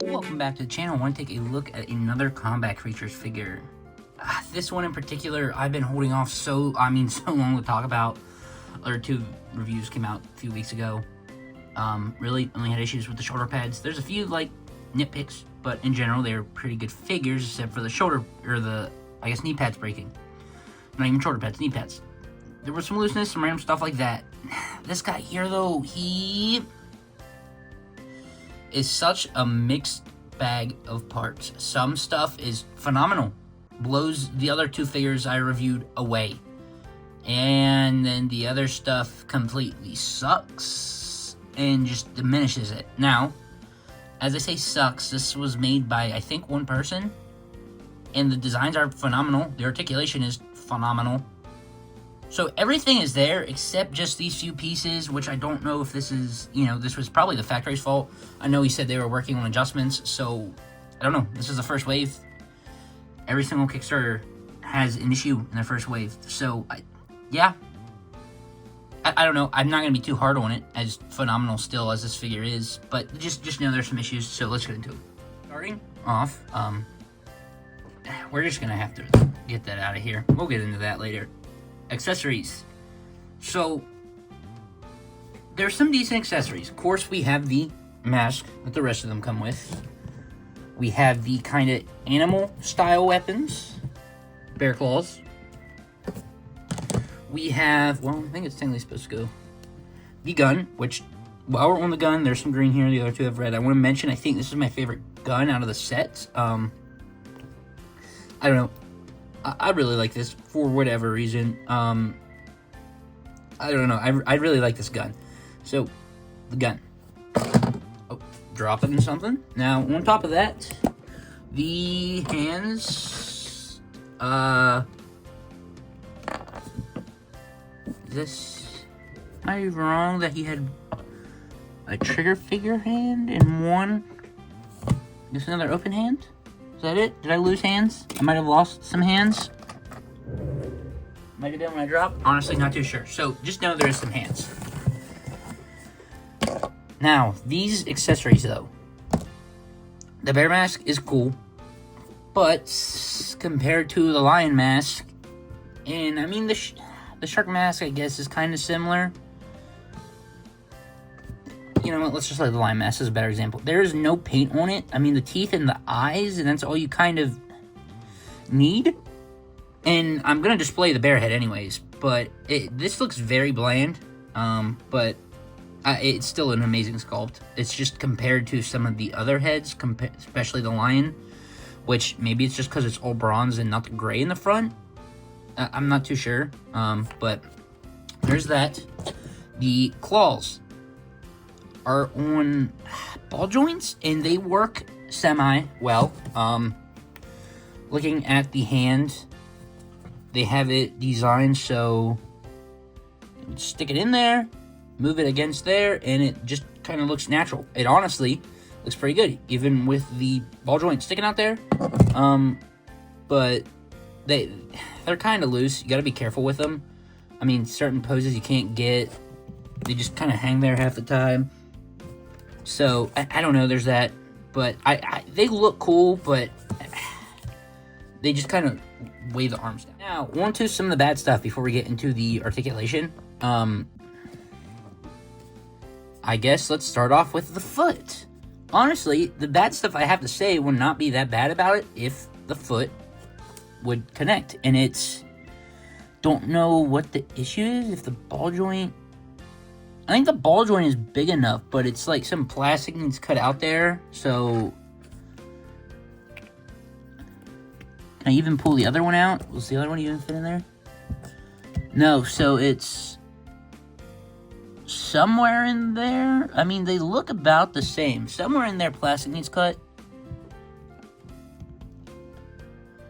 Welcome back to the channel. I want to take a look at another Combat Creatures figure. This one in particular, I've been holding off so long to talk about. Other two reviews came out a few weeks ago. Really only had issues with the shoulder pads. There's a few like nitpicks, but in general they're pretty good figures, except for the shoulder, or the, I guess, knee pads breaking. Not even shoulder pads, knee pads. There was some looseness, some random stuff like that. This guy here though, he is such a mixed bag of parts. Some stuff is phenomenal, blows the other two figures I reviewed away, and then the other stuff completely sucks and just diminishes it. Now, as I say sucks, this was made by, I think, one person, and the designs are phenomenal. The articulation is phenomenal. So everything is there except just these few pieces, which I don't know if this is, this was probably the factory's fault. I know he said they were working on adjustments, so I don't know. This is the first wave. Every single Kickstarter has an issue in their first wave. So, I don't know. I'm not going to be too hard on it, as phenomenal still as this figure is. But just know there's some issues, so let's get into it. Starting off, we're just going to have to get that out of here. We'll get into that later. Accessories. So, there's some decent accessories. Of course, we have the mask that the rest of them come with. We have the kind of animal-style weapons. Bear claws. We have, well, I think it's technically supposed to go. The gun, which, while we're on the gun, there's some green here. The other two have red. I want to mention, I think this is my favorite gun out of the set. I don't know. I really like this for whatever reason. I don't know. I really like this gun. So, the gun. Oh, dropping something. Now, on top of that, the hands. This. Am I wrong that he had a trigger figure hand and one? Just another open hand? Is that it? Did I lose hands? I might have lost some hands. Might have been when I dropped. Honestly, not too sure. So, just know there is some hands. Now, these accessories, though. The bear mask is cool. But, compared to the lion mask, and, I mean, the shark mask, I guess, is kind of similar. You know what, let's just let the lion mask as a better example. There is no paint on it. I mean, the teeth and the eyes, and that's all you kind of need. And I'm going to display the bear head anyways, but this looks very bland, but it's still an amazing sculpt. It's just compared to some of the other heads, especially the lion, which maybe it's just because it's all bronze and not the gray in the front. I'm not too sure, but there's that. The claws are on ball joints, and they work semi-well. Looking at the hand, they have it designed so you stick it in there, move it against there, and it just kind of looks natural. It honestly looks pretty good, even with the ball joint sticking out there. But they're kind of loose. You got to be careful with them. I mean, certain poses you can't get. They just kind of hang there half the time. So, I don't know, there's that. But they look cool, but they just kind of weigh the arms down. Now, on to some of the bad stuff before we get into the articulation. I guess let's start off with the foot. Honestly, the bad stuff I have to say would not be that bad about it if the foot would connect. And it's... don't know what the issue is, if the ball joint... I think the ball joint is big enough, but it's like some plastic needs cut out there, so... Can I even pull the other one out? Was the other one even fit in there? No, so it's... somewhere in there? I mean, they look about the same. Somewhere in there, plastic needs cut.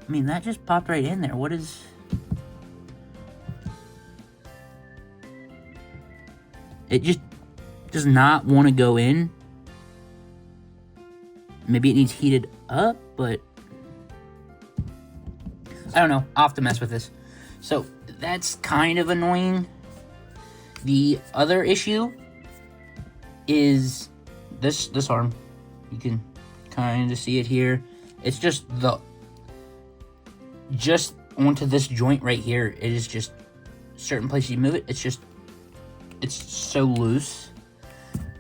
I mean, that just popped right in there. What is... It just does not want to go in. Maybe it needs heated up, but... I don't know. I'll have to mess with this. So, that's kind of annoying. The other issue is this arm. You can kind of see it here. It's just onto this joint right here. It is just certain places you move it. It's so loose.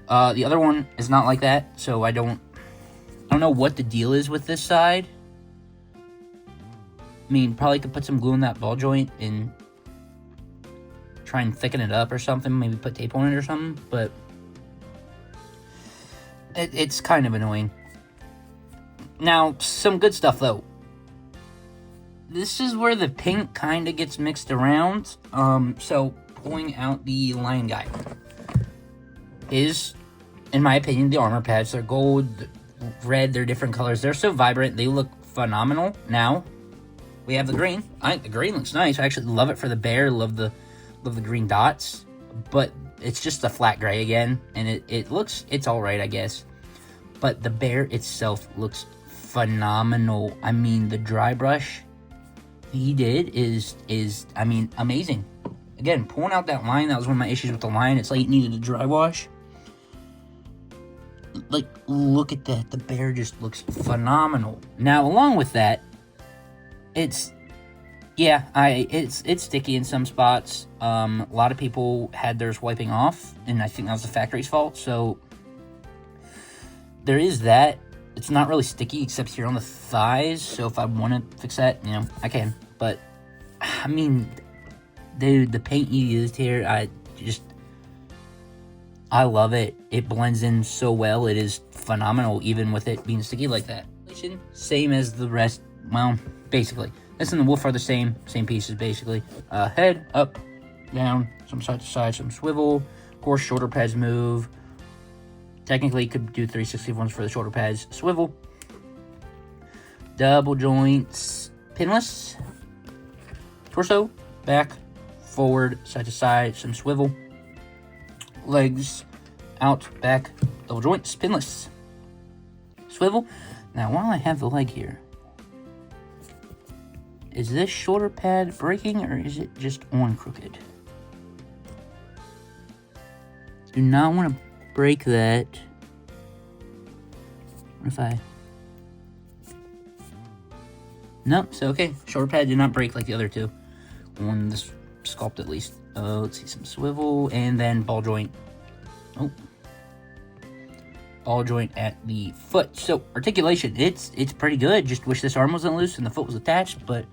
The other one is not like that, so I don't know what the deal is with this side. I mean, probably could put some glue in that ball joint and try and thicken it up or something. Maybe put tape on it or something, but it's kind of annoying. Now, some good stuff, though. This is where the paint kind of gets mixed around. So, pulling out the line guide is, in my opinion, the armor pads. They're gold, red, they're different colors. They're so vibrant. They look phenomenal. Now, we have the green. I think the green looks nice. I actually love it for the bear. Love the green dots. But it's just a flat gray again. And it's alright, I guess. But the bear itself looks phenomenal. I mean, the dry brush he did is I mean, amazing. Again, pulling out that line, that was one of my issues with the line. It's like it needed a dry wash. Like, look at that. The bear just looks phenomenal. Now, along with that, it's sticky in some spots. A lot of people had theirs wiping off, and I think that was the factory's fault. So there is that. It's not really sticky except here on the thighs. So if I want to fix that, I can. But I mean, dude, the paint you used here, I love it. It blends in so well. It is phenomenal, even with it being sticky like that. Same as the rest. Well, basically. This and the wolf are the same pieces, basically. Head, up, down, some side to side, some swivel. Of course, shoulder pads move. Technically, you could do 360 ones for the shoulder pads. Swivel. Double joints. Pinless. Torso, back, forward, side to side, some swivel. Legs, out, back, double joints, pinless. Swivel. Now, while I have the leg here, is this shoulder pad breaking or is it just on crooked? Do not want to break that. What if I... Nope, so okay. Shoulder pad did not break like the other two. On this sculpt at least. Let's see, some swivel and then ball joint. Oh. Ball joint at the foot. So, articulation, it's pretty good. Just wish this arm wasn't loose and the foot was attached, but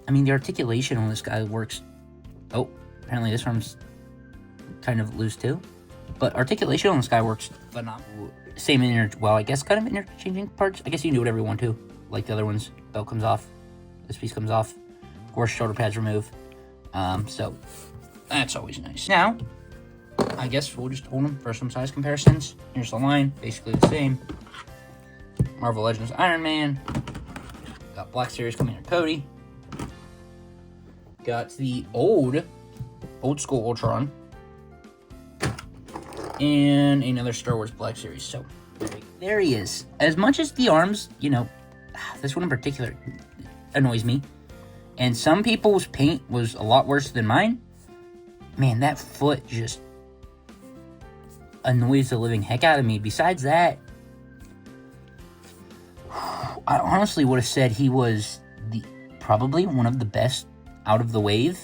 I mean, the articulation on this guy works. Oh, apparently this arm's kind of loose too. But articulation on this guy works phenomenal. Same well, I guess kind of interchanging parts. I guess you can do whatever you want to. Like the other ones. Belt comes off. This piece comes off. Of course, shoulder pads remove. So, that's always nice. Now, I guess we'll just hold them for some size comparisons. Here's the line. Basically the same. Marvel Legends Iron Man. Got Black Series coming here, Cody. Got the old school Ultron. And another Star Wars Black Series. So, there he is. As much as the arms, this one in particular annoys me. And some people's paint was a lot worse than mine. Man, that foot just annoys the living heck out of me. Besides that, I honestly would have said he was probably one of the best out of the wave.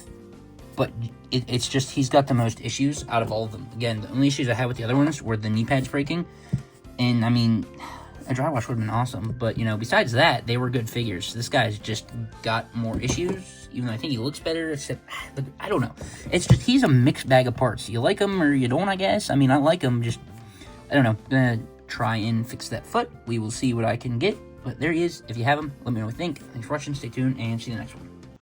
But it's just he's got the most issues out of all of them. Again, the only issues I had with the other ones were the knee pads breaking. And, I mean, a dry wash would have been awesome. But, besides that, they were good figures. This guy's just got more issues. Even though I think he looks better. Except, I don't know. It's just, he's a mixed bag of parts. You like him or you don't, I guess. I mean, I like him. Just, I don't know. I'm going to try and fix that foot. We will see what I can get. But there he is. If you have him, let me know what you think. Thanks for watching. Stay tuned and see you in the next one.